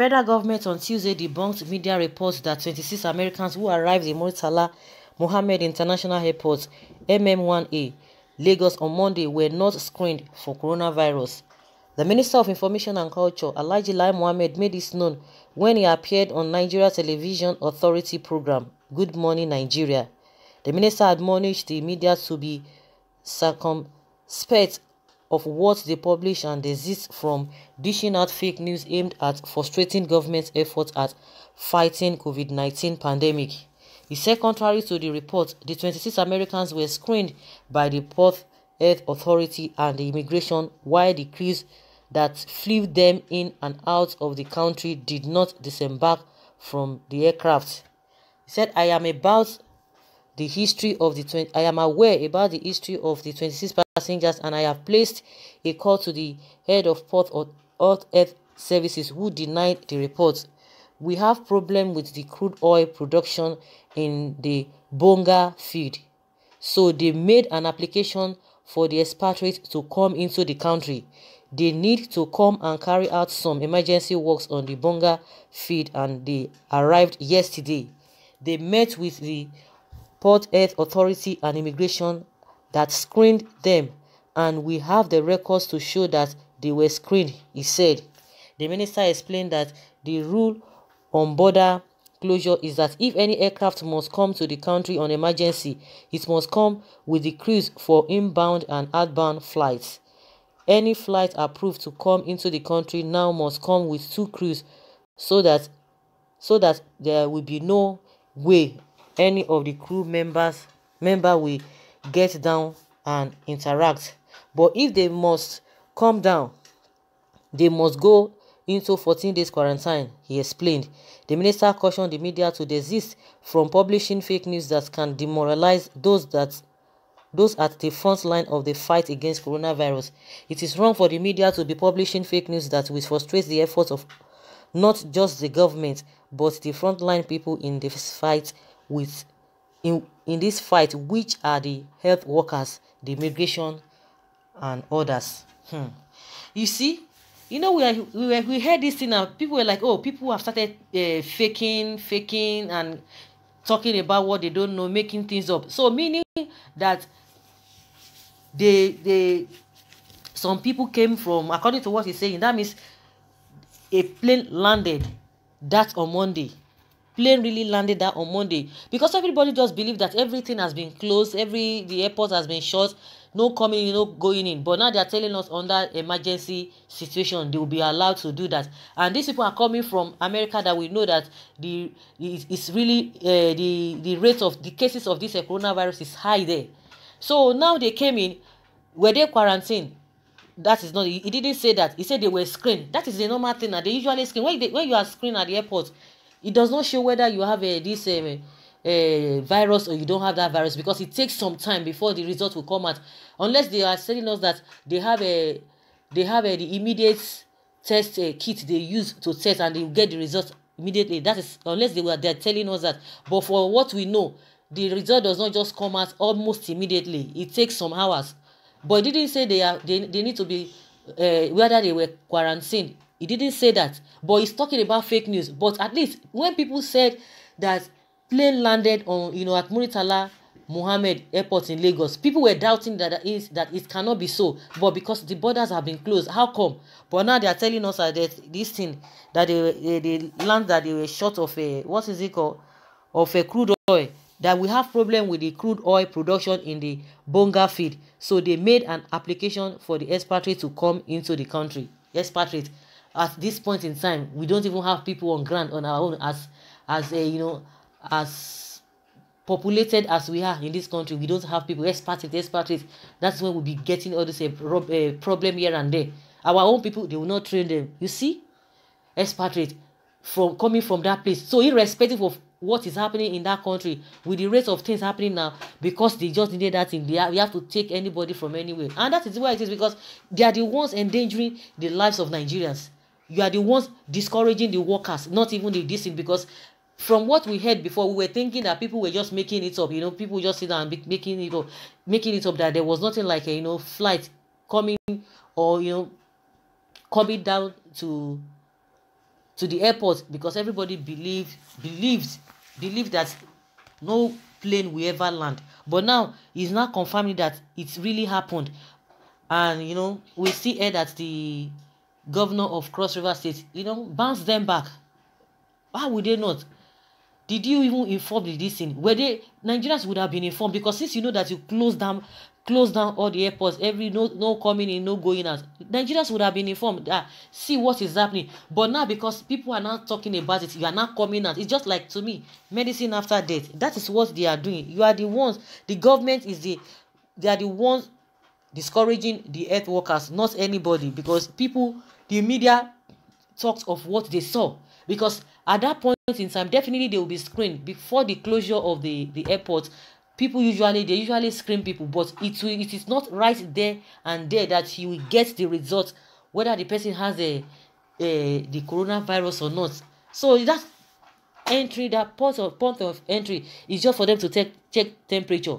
federal government on Tuesday debunked media reports that 26 Americans who arrived in Murtala Mohammed International Airport, MM1A, Lagos on Monday were not screened for coronavirus. The Minister of Information and Culture, Alhaji Lai Mohammed, made this known when he appeared on Nigeria Television Authority program, Good Morning Nigeria. The minister admonished the media to be circumspect of what they publish and desist from dishing out fake news aimed at frustrating government's efforts at fighting COVID-19 pandemic. He said contrary to the report, the 26 Americans were screened by the Port Health Authority and the immigration, while the crews that flew them in and out of the country did not disembark from the aircraft. He said, I am aware about the history of the 26 passengers, and I have placed a call to the head of Port Health Services who denied the report. We have problem with the crude oil production in the Bonga field, so they made an application for the expatriates to come into the country. They need to come and carry out some emergency works on the Bonga field, and they arrived yesterday. They met with the Port Health Authority and Immigration that screened them, and we have the records to show that they were screened, he said. The minister explained that the rule on border closure is that if any aircraft must come to the country on emergency, it must come with the crews for inbound and outbound flights. Any flight approved to come into the country now must come with 2 crews so that there will be no way any of the crew member will get down and interact. But if they must come down, they must go into 14 days quarantine, he explained. The minister cautioned the media to desist from publishing fake news that can demoralize those at the front line of the fight against coronavirus. It is wrong for the media to be publishing fake news that will frustrate the efforts of not just the government but the frontline people in this fight in this fight, which are the health workers, the immigration, and others. You see, we heard this thing and people were like, oh, people have started faking and talking about what they don't know, making things up. So meaning that some people came from, according to what he's saying, that means a plane landed that on Monday. Plane really landed that on Monday, because everybody just believed that everything has been closed, the airport has been shut, no coming in, no going in. But now they are telling us under emergency situation they will be allowed to do that. And these people are coming from America that we know that it's really the rate of the cases of this coronavirus is high there. So now they came in, were they quarantined? That is not, he didn't say that. He said they were screened. That is the normal thing that they usually screen. When you are screened at the airport, it does not show whether you have this virus or you don't have that virus, because it takes some time before the result will come out, unless they are telling us that they have the immediate test kit they use to test and they get the result immediately. That is unless they're telling us that. But for what we know, the result does not just come out almost immediately. It takes some hours. But it didn't say they need to be whether they were quarantined. He didn't say that, but he's talking about fake news. But at least when people said that plane landed on at Murtala Mohammed Airport in Lagos, people were doubting that it cannot be so. But because the borders have been closed, how come? But now they are telling us that this thing that they land that they were short of a crude oil. That we have problem with the crude oil production in the Bonga field, so they made an application for the expatriate to come into the country. Expatriate. At this point in time, we don't even have people on ground on our own as populated as we are in this country. We don't have people expatriate. That's when we'll be getting all this problem here and there. Our own people, they will not train them. You see, expatriate coming from that place. So irrespective of what is happening in that country, with the rate of things happening now, because they just needed that thing, we have to take anybody from anywhere. And that is why it is, because they are the ones endangering the lives of Nigerians. You are the ones discouraging the workers, not even the decent, because from what we heard before, we were thinking that people were just making it up. People just sit down and making it up that there was nothing like a flight coming or coming down to to the airport because everybody believed that no plane will ever land. But now he's not confirming that it really happened. And we see here that the governor of Cross River State, bounced them back. How would they not? Did you even inform this thing? Were they Nigerians would have been informed, because since you know that you close down all the airports, no coming in, no going out, Nigerians would have been informed that see what is happening. But now because people are not talking about it, you are not coming out. It's just like, to me, medicine after death. That is what they are doing. You are the ones, the government they are the ones discouraging the health workers, not anybody, because the media talked of what they saw. Because at that point in time, definitely they will be screened before the closure of the airport. People usually screen people, but it is not right there and there that you will get the result whether the person has the coronavirus or not. So that entry, that point of entry, is just for them to check temperature.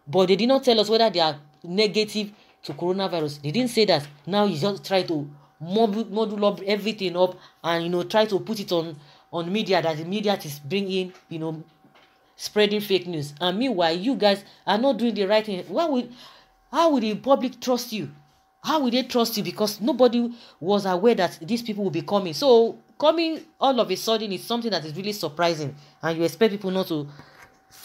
But they did not tell us whether they are negative to coronavirus. They didn't say that. Now you just try to model up everything up and try to put it on media, that the media is bringing spreading fake news. And meanwhile, you guys are not doing the right thing. How would the public trust you? How would they trust you? Because nobody was aware that these people will be coming. So coming all of a sudden is something that is really surprising, and you expect people not to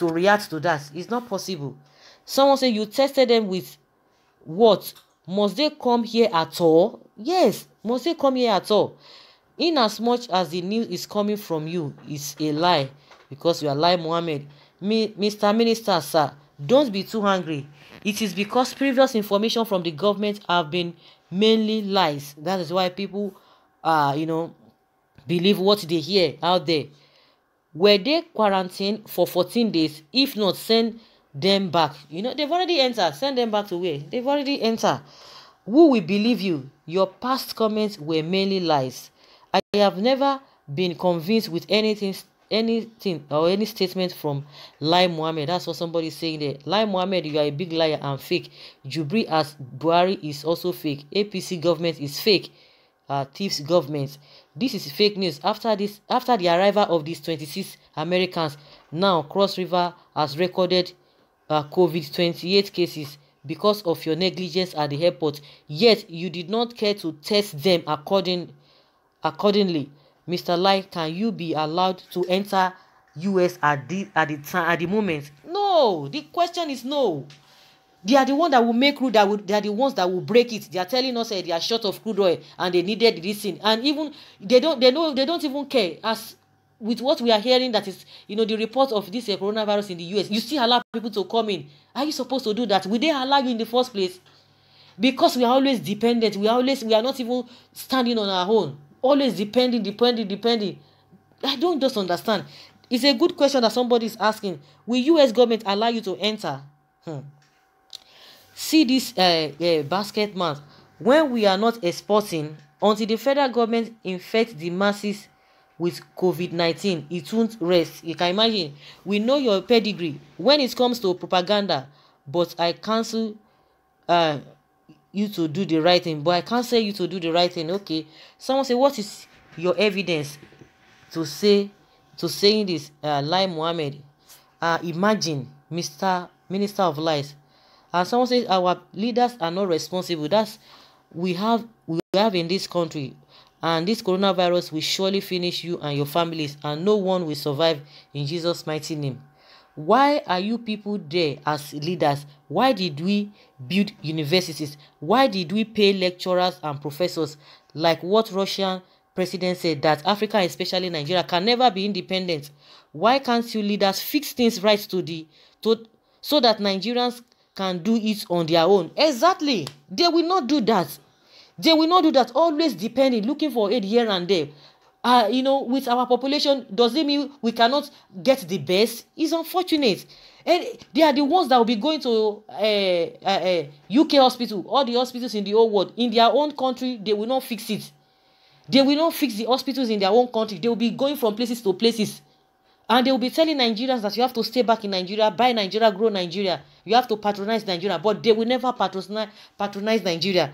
react to that. It's not possible. Someone said you tested them with what? Must they come here at all? Yes, must they come here at all? In as much as the news is coming from you is a lie, because you are Lai Mohammed. Mr. Minister, sir, don't be too angry. It is because previous information from the government have been mainly lies. That is why people believe what they hear out there. Were they quarantined for 14 days? If not, send them back. They've already entered. Send them back to where? They've already entered. Who will believe you? Your past comments were mainly lies. I have never been convinced with anything or any statement from Lai Mohammed. That's what somebody is saying there. Lai Mohammed, you are a big liar and fake. Jubri as Buhari is also fake. APC government is fake. Thieves government. This is fake news. After the arrival of these 26 Americans, now Cross River has recorded COVID-28 cases because of your negligence at the airport. Yet you did not care to test them accordingly. Mr. Lai, can you be allowed to enter US at the moment? No. The question is no. They are the ones that will make crude. They are the ones that will break it. They are telling us they are short of crude oil and they needed this thing. And even they don't even care. As with what we are hearing, that is the report of this coronavirus in the US, you still allow people to come in. Are you supposed to do that? Will they allow you in the first place? Because we are always dependent. We are not even standing on our own. Always depending. I don't just understand. It's a good question that somebody is asking. Will US government allow you to enter? See this basket man. When we are not exporting, until the federal government infects the masses with COVID-19, it won't rest. You can imagine. We know your pedigree when it comes to propaganda, but I counsel you to do the right thing. But I can't say you to do the right thing. Okay. Someone say, what is your evidence to saying this? Lai Mohammed. Imagine, Mr. Minister of Lies. And someone says our leaders are not responsible. That's we have in this country. And this coronavirus will surely finish you and your families, and no one will survive in Jesus' mighty name. Why are you people there as leaders? Why did we build universities? Why did we pay lecturers and professors? Like what Russian president said, that Africa, especially Nigeria, can never be independent. Why can't you leaders fix things right so that Nigerians can do it on their own? Exactly. They will not do that. They will not do that. Always depending, looking for aid here and there. With our population, does it mean we cannot get the best? It's unfortunate. And they are the ones that will be going to UK hospital, all the hospitals in the whole world. In their own country, they will not fix it. They will not fix the hospitals in their own country. They will be going from places to places. And they will be telling Nigerians that you have to stay back in Nigeria, buy Nigeria, grow Nigeria. You have to patronize Nigeria. But they will never patronize Nigeria.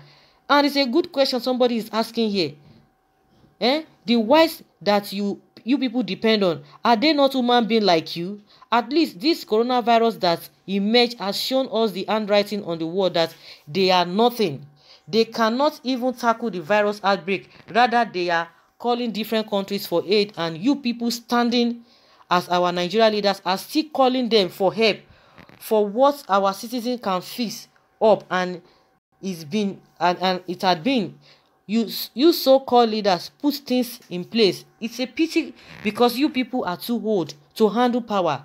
And it's a good question somebody is asking here. The whites that you people depend on, are they not human being like you? At least this coronavirus that emerged has shown us the handwriting on the wall that they are nothing. They cannot even tackle the virus outbreak. Rather, they are calling different countries for aid, and you people standing as our Nigeria leaders are still calling them for help for what our citizens can fix up. And it had been you so-called leaders put things in place. It's a pity because you people are too old to handle power.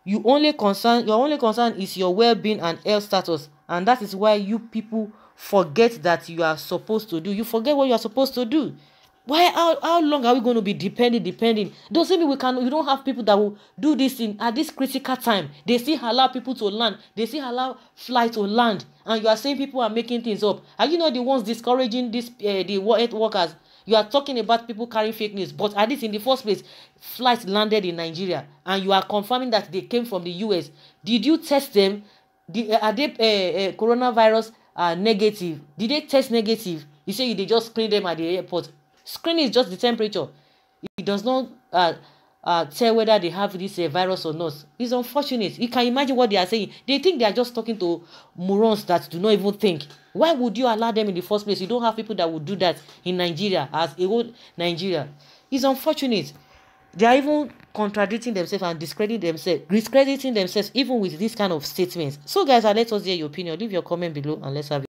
Your only concern is your well-being and health status, and that is why you people forget that you are supposed to do. You forget what you are supposed to do. Why? How long are we going to be depending? Doesn't mean we don't have people that will do this thing at this critical time. They still allow people to land. They still allow flight to land, and you are saying people are making things up. Are you not the ones discouraging the health workers? You are talking about people carrying fake news, but at least in the first place, flights landed in Nigeria, and you are confirming that they came from the US. Did you test them? Are they coronavirus negative? Did they test negative? You say they just screen them at the airport. Screening is just the temperature. It does not tell whether they have this virus or not. It's unfortunate. You can imagine what they are saying. They think they are just talking to morons that do not even think. Why would you allow them in the first place? You don't have people that would do that in Nigeria, as a whole Nigeria. It's unfortunate. They are even contradicting themselves and discrediting themselves even with this kind of statements. So guys, let us hear your opinion. Leave your comment below and let's have it.